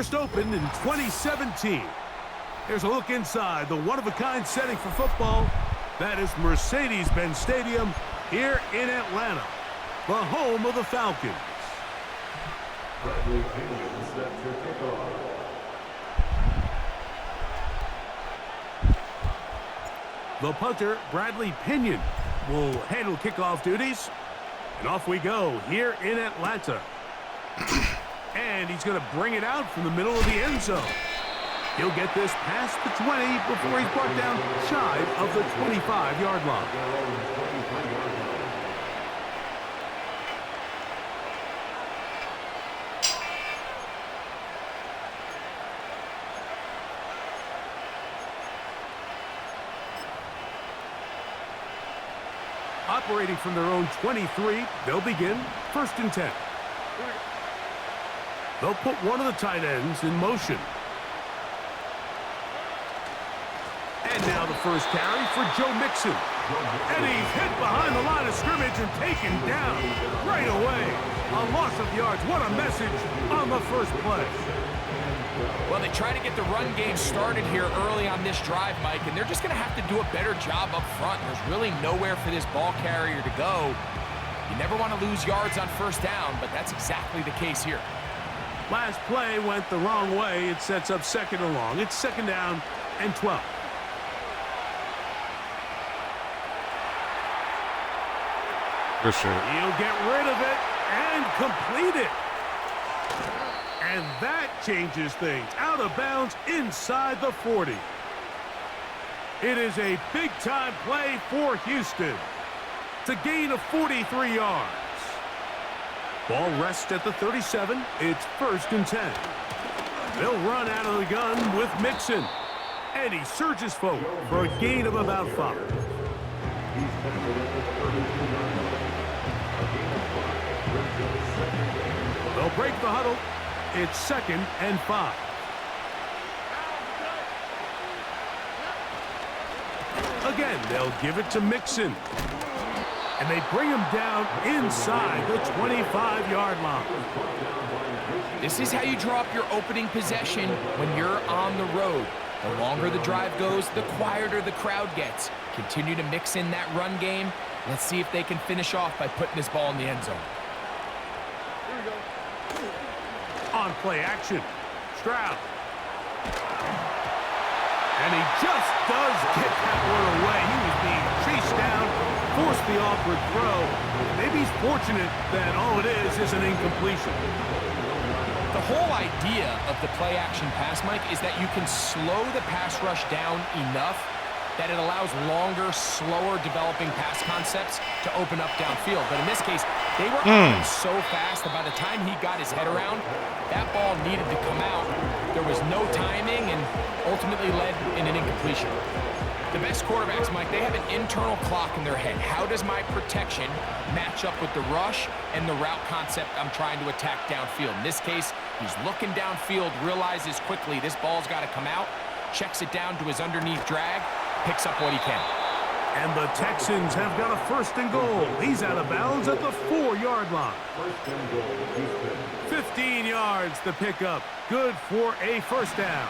first opened in 2017. Here's a look inside the one-of-a-kind setting for football. That is Mercedes-Benz Stadium here in Atlanta, the home of the Falcons. The punter, Bradley Pinion, will handle kickoff duties. And off we go here in Atlanta. And he's going to bring it out from the middle of the end zone. He'll get this past the 20 before he's brought down shy of the 25-yard line. Operating from their own 23, they'll begin 1st and 10. They'll put one of the tight ends in motion. And now the first carry for Joe Mixon. And he's hit behind the line of scrimmage and taken down right away. A loss of yards. What a message on the first play. Well, they try to get the run game started here early on this drive, Mike, and they're just going to have to do a better job up front. There's really nowhere for this ball carrier to go. You never want to lose yards on first down, but that's exactly the case here. Last play went the wrong way. It sets up 2nd and long. It's 2nd down and 12. For sure. He'll get rid of it and complete it. And that changes things. Out of bounds inside the 40. It is a big-time play for Houston. It's a gain of 43 yards. Ball rests at the 37. It's 1st and 10. They'll run out of the gun with Mixon. And he surges forward for a gain of about 5. They'll break the huddle. It's 2nd and 5. Again, they'll give it to Mixon. And they bring him down inside the 25-yard line. This is how you draw up your opening possession when you're on the road. The longer the drive goes, the quieter the crowd gets. Continue to mix in that run game. Let's see if they can finish off by putting this ball in the end zone. On play action, Stroud. And he just does get that one away. He was being chased down, forced the awkward throw. Maybe he's fortunate that all it is an incompletion. The whole idea of the play action pass, Mike, is that you can slow the pass rush down enough that it allows longer, slower developing pass concepts to open up downfield. But in this case, they were moving so fast that by the time he got his head around, that ball needed to come out. There was no timing and ultimately led in an incompletion. The best quarterbacks, Mike, they have an internal clock in their head. How does my protection match up with the rush and the route concept I'm trying to attack downfield? In this case, he's looking downfield, realizes quickly this ball's got to come out, checks it down to his underneath drag, picks up what he can. And the Texans have got a 1st and goal. He's out of bounds at the 4-yard line. 15 yards the pickup. Good for a 1st down.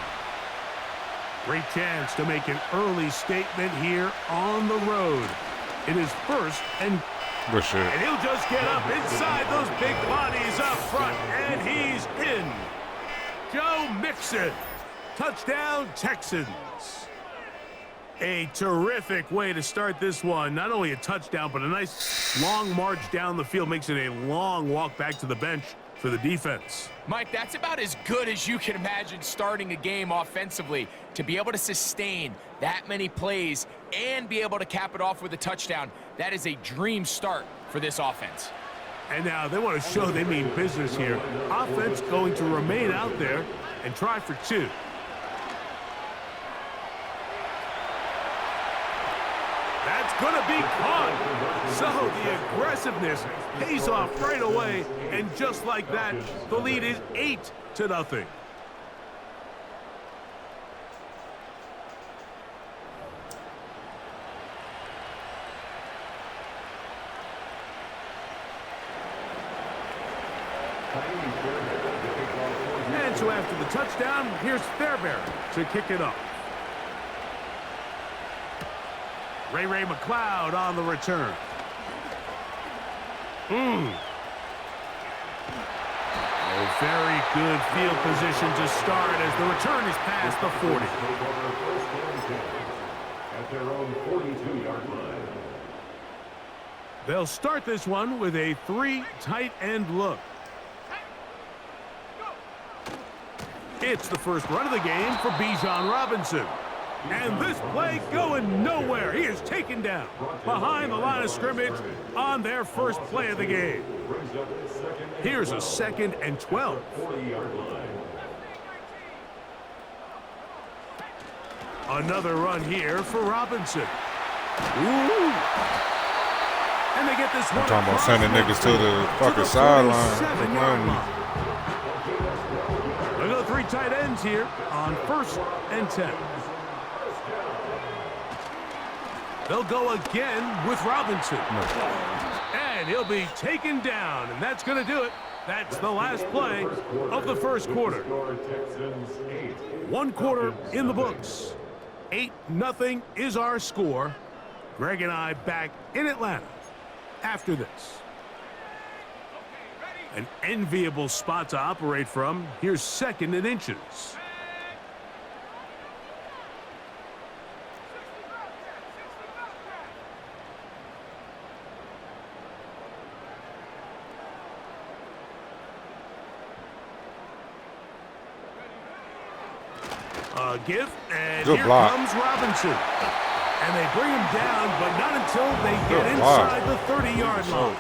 Great chance to make an early statement here on the road. It is 1st and... For sure. And he'll just get up inside those big bodies up front. And he's in. Joe Mixon. Touchdown, Texans. A terrific way to start this one. Not only a touchdown, but a nice long march down the field. Makes it a long walk back to the bench for the defense. Mike, that's about as good as you can imagine starting a game offensively. To be able to sustain that many plays and be able to cap it off with a touchdown, that is a dream start for this offense. And now they want to show they mean business here. Offense going to remain out there and try for 2. That's going to be caught. So the aggressiveness pays off right away. And just like that, the lead is 8-0. And so after the touchdown, here's Fairbairn to kick it off. Ray McCloud on the return. Oh, very good field position to start as the return is past the 40. At their own 42-yard line. They'll start this one with a 3 tight end look. It's the first run of the game for Bijan Robinson. And this play going nowhere. He is taken down behind the line of scrimmage on their first play of the game. Here's a 2nd and 12. Another run here for Robinson. Ooh. And they get this one. I'm talking about sending niggas to the fucking sideline. They go 3 tight ends here on 1st and 10. They'll go again with Robinson. And he'll be taken down, and that's going to do it. That's the last play of the first quarter. 1 quarter in the books. 8-0 is our score. Greg and I back in Atlanta after this. An enviable spot to operate from. Here's 2nd and inches. A give, and good here block. Comes Robinson. And they bring him down, but not until they get inside the 30-yard line.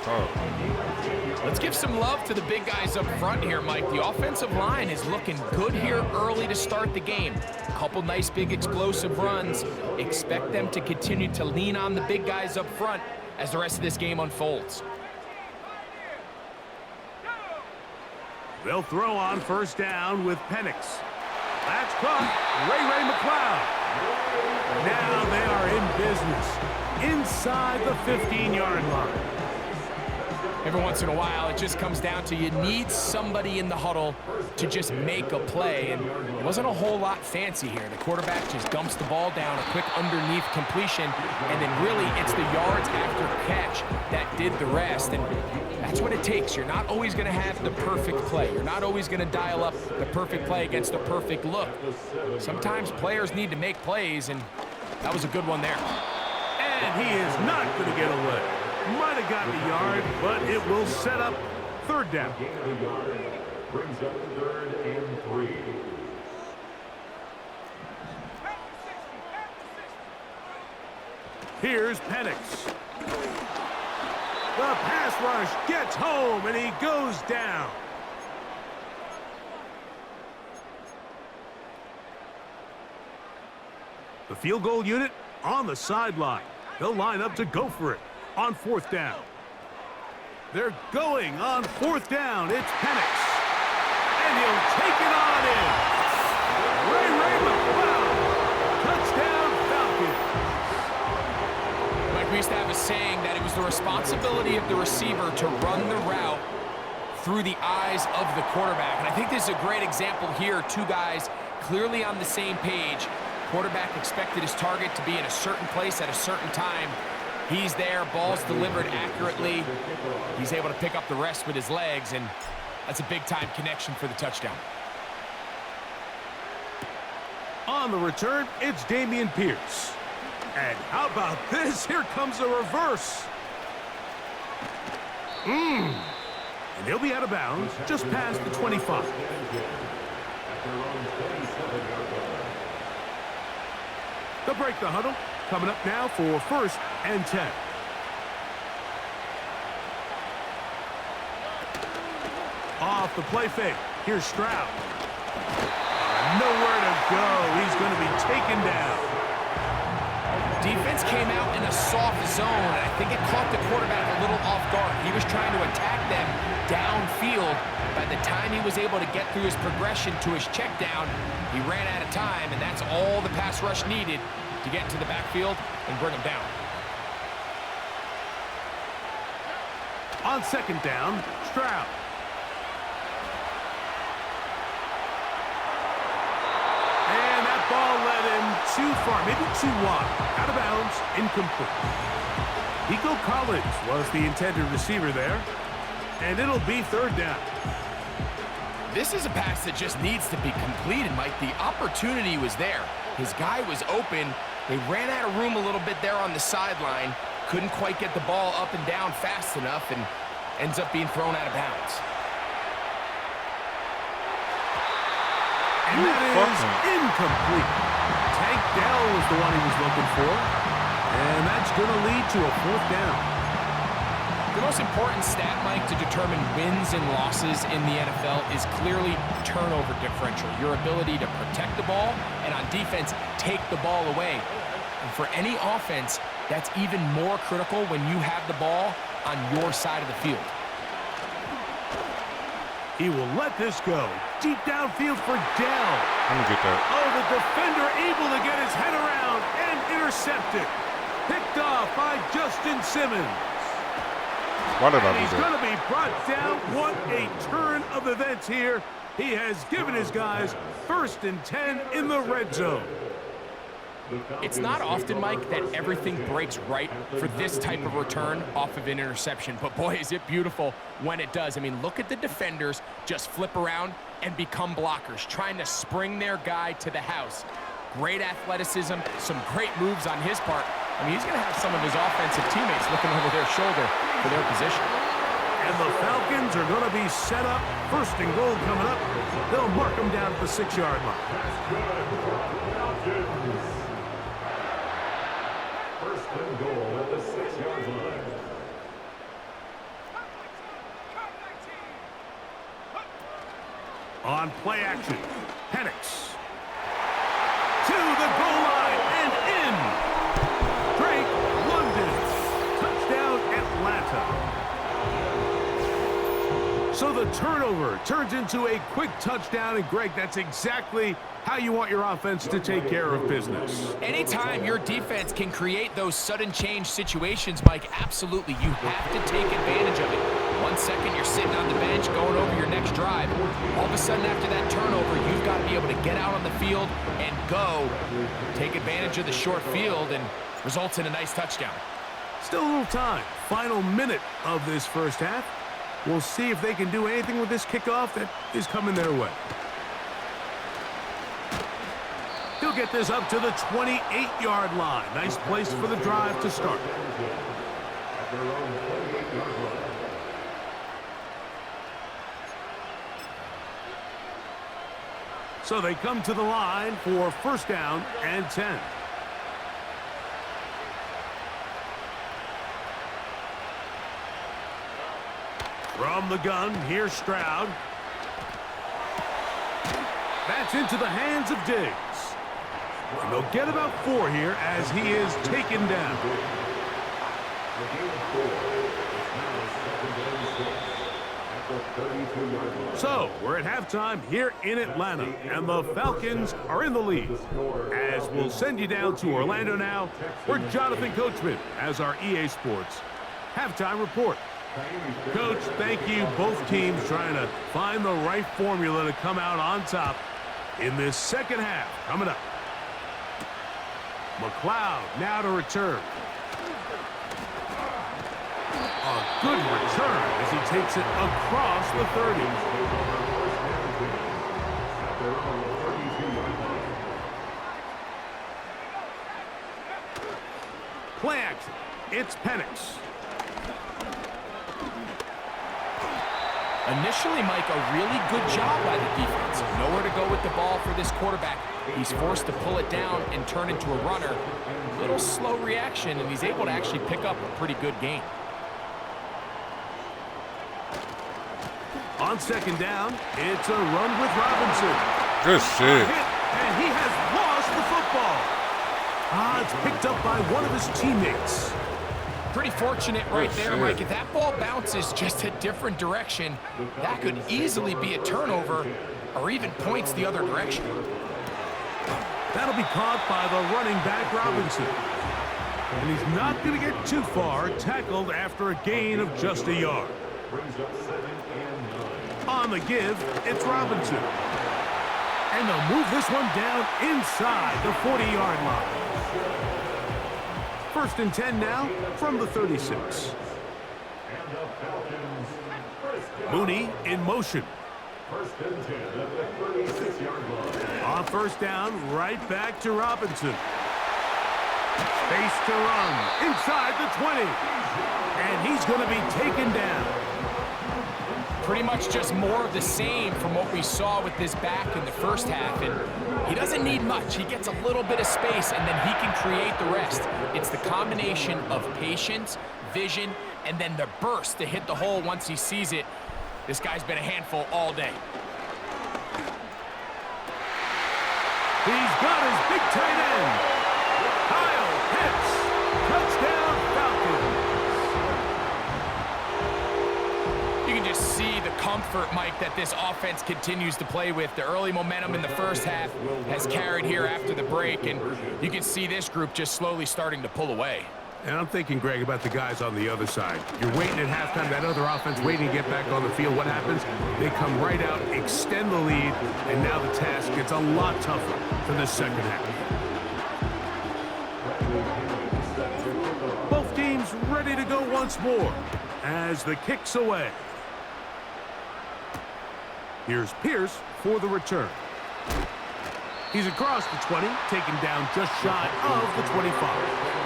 Let's give some love to the big guys up front here, Mike. The offensive line is looking good here early to start the game. A couple nice big explosive runs. Expect them to continue to lean on the big guys up front as the rest of this game unfolds. They'll throw on 1st down with Penix. That's caught. Ray McCloud. Now they are in business inside the 15-yard line. Every once in a while, it just comes down to you need somebody in the huddle to just make a play, and it wasn't a whole lot fancy here. The quarterback just dumps the ball down, a quick underneath completion, and then really it's the yards after the catch that did the rest, and that's what it takes. You're not always going to have the perfect play. You're not always going to dial up the perfect play against the perfect look. Sometimes players need to make plays, and that was a good one there. And he is not going to get away. Might have gotten a yard, but it will set up 3rd down. Brings up 3rd and 3. Here's Penix. The pass rush gets home, and he goes down. The field goal unit on the sideline. They'll line up to go for it on 4th down. They're going on 4th down. It's Penix. And he'll take it on in. Ray McCloud. Touchdown, Falcons. Mike, we used to have a saying that it was the responsibility of the receiver to run the route through the eyes of the quarterback. And I think this is a great example here. 2 guys clearly on the same page. Quarterback expected his target to be in a certain place at a certain time. He's there, ball's delivered accurately. He's able to pick up the rest with his legs, and that's a big-time connection for the touchdown. On the return, it's Dameon Pierce. And how about this? Here comes a reverse. And he'll be out of bounds just past the 25. They'll break the huddle. Coming up now for 1st and 10. Off the play fake. Here's Stroud. Nowhere to go. He's going to be taken down. Defense came out in a soft zone, and I think it caught the quarterback a little off guard. He was trying to attack them downfield. By the time he was able to get through his progression to his check down, he ran out of time, and that's all the pass rush needed to get into the backfield and bring him down. On 2nd down, Stroud. too far, maybe too wide. Out of bounds, incomplete. Nico Collins was the intended receiver there, and it'll be third down. This is a pass that just needs to be completed, Mike. The opportunity was there. His guy was open. They ran out of room a little bit there on the sideline. Couldn't quite get the ball up and down fast enough, and ends up being thrown out of bounds. And that is incomplete. Tank Dell was the one he was looking for. And that's going to lead to a fourth down. The most important stat, Mike, to determine wins and losses in the NFL is clearly turnover differential. Your ability to protect the ball and on defense, take the ball away. And for any offense, that's even more critical when you have the ball on your side of the field. He will let this go. Deep downfield for Dell. Let me get that. Oh, the defender able to get his head around and intercept it. Picked off by Justin Simmons. Why did I And do he's that? going to be brought down. What a turn of events here. He has given his guys 1st and 10 in the red zone. It's not often, Mike, that everything breaks right for this type of return off of an interception. But, boy, is it beautiful when it does. I mean, look at the defenders just flip around and become blockers, trying to spring their guy to the house. Great athleticism, some great moves on his part. I mean, he's going to have some of his offensive teammates looking over their shoulder for their position. And the Falcons are going to be set up. 1st and goal coming up. They'll mark them down at the 6-yard line. Goal at the 6-yard line. On play action, Penix to the goal line and in. Drake London, touchdown Atlanta. So the turnover turns into a quick touchdown, and Greg, that's exactly how you want your offense to take care of business. Anytime your defense can create those sudden change situations, Mike, absolutely, you have to take advantage of it. 1 second, you're sitting on the bench going over your next drive. All of a sudden, after that turnover, you've got to be able to get out on the field and go. Take advantage of the short field and results in a nice touchdown. Still a little time. Final minute of this first half. We'll see if they can do anything with this kickoff that is coming their way. He'll get this up to the 28-yard line. Nice place for the drive to start. So they come to the line for 1st down and 10. From the gun, here's Stroud. That's into the hands of Diggs. And they'll get about 4 here as he is taken down. So, we're at halftime here in Atlanta, and the Falcons are in the lead. As we'll send you down to Orlando now, where Jonathan Coachman has our EA Sports halftime report. Coach, thank you. Both teams trying to find the right formula to come out on top in this second half. Coming up. McLeod now to return. A good return as he takes it across the 30. Play action. It's Penix. Initially, Mike, a really good job by the defense. Nowhere to go with the ball for this quarterback. He's forced to pull it down and turn into a runner. Little slow reaction, and he's able to actually pick up a pretty good gain. On 2nd down, it's a run with Robinson. Good shit. And he has lost the football. It's picked up by one of his teammates. Pretty fortunate right there, Mike. If that ball bounces just a different direction, that could easily be a turnover or even points the other direction. That'll be caught by the running back, Robinson. And he's not going to get too far, tackled after a gain of just a yard. On the give, it's Robinson. And they'll move this one down inside the 40-yard line. 1st and 10 now from the 36. Mooney in motion. 1st and 10 at the 36-yard line. On 1st down, right back to Robinson. Space to run inside the 20. And he's going to be taken down. Pretty much just more of the same from what we saw with this back in the first half. And he doesn't need much. He gets a little bit of space, and then he can create the rest. It's the combination of patience, vision, and then the burst to hit the hole once he sees it. This guy's been a handful all day. He's got his big tight end. Kyle Pitts. Touchdown, Falcons. You can just see the comfort, Mike, that this offense continues to play with. The early momentum in the first half has carried here after the break, and you can see this group just slowly starting to pull away. And I'm thinking, Greg, about the guys on the other side. You're waiting at halftime, that other offense waiting to get back on the field. What happens? They come right out, extend the lead, and now the task gets a lot tougher for the second half. Both teams ready to go once more as the kick's away. Here's Pierce for the return. He's across the 20, taken down just shy of the 25.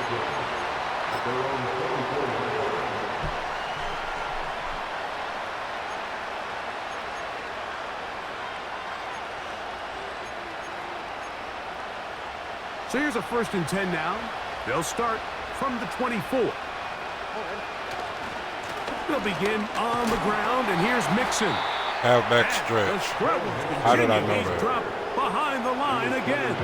So here's a 1st and 10 now. They'll start from the 24. They'll begin on the ground, and here's Mixon. Halfback stretch. How did I know that? Dropped behind the line again.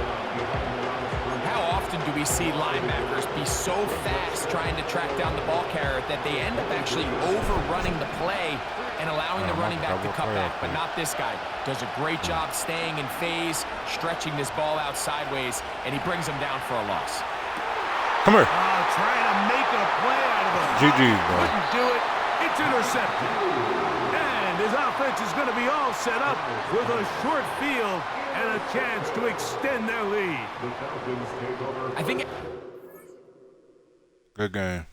How often do we see linebackers be so fast trying to track down the ball carrier that they end up actually overrunning the play and allowing the running back to cut back? But not this guy. Does a great job staying in phase, stretching this ball out sideways, and he brings him down for a loss. Come here. Trying to make a play out of it. GG, bro. Couldn't do it. It's intercepted. And his offense is going to be all set up with a short field and a chance to extend their lead. The Falcons take over. I think Good game.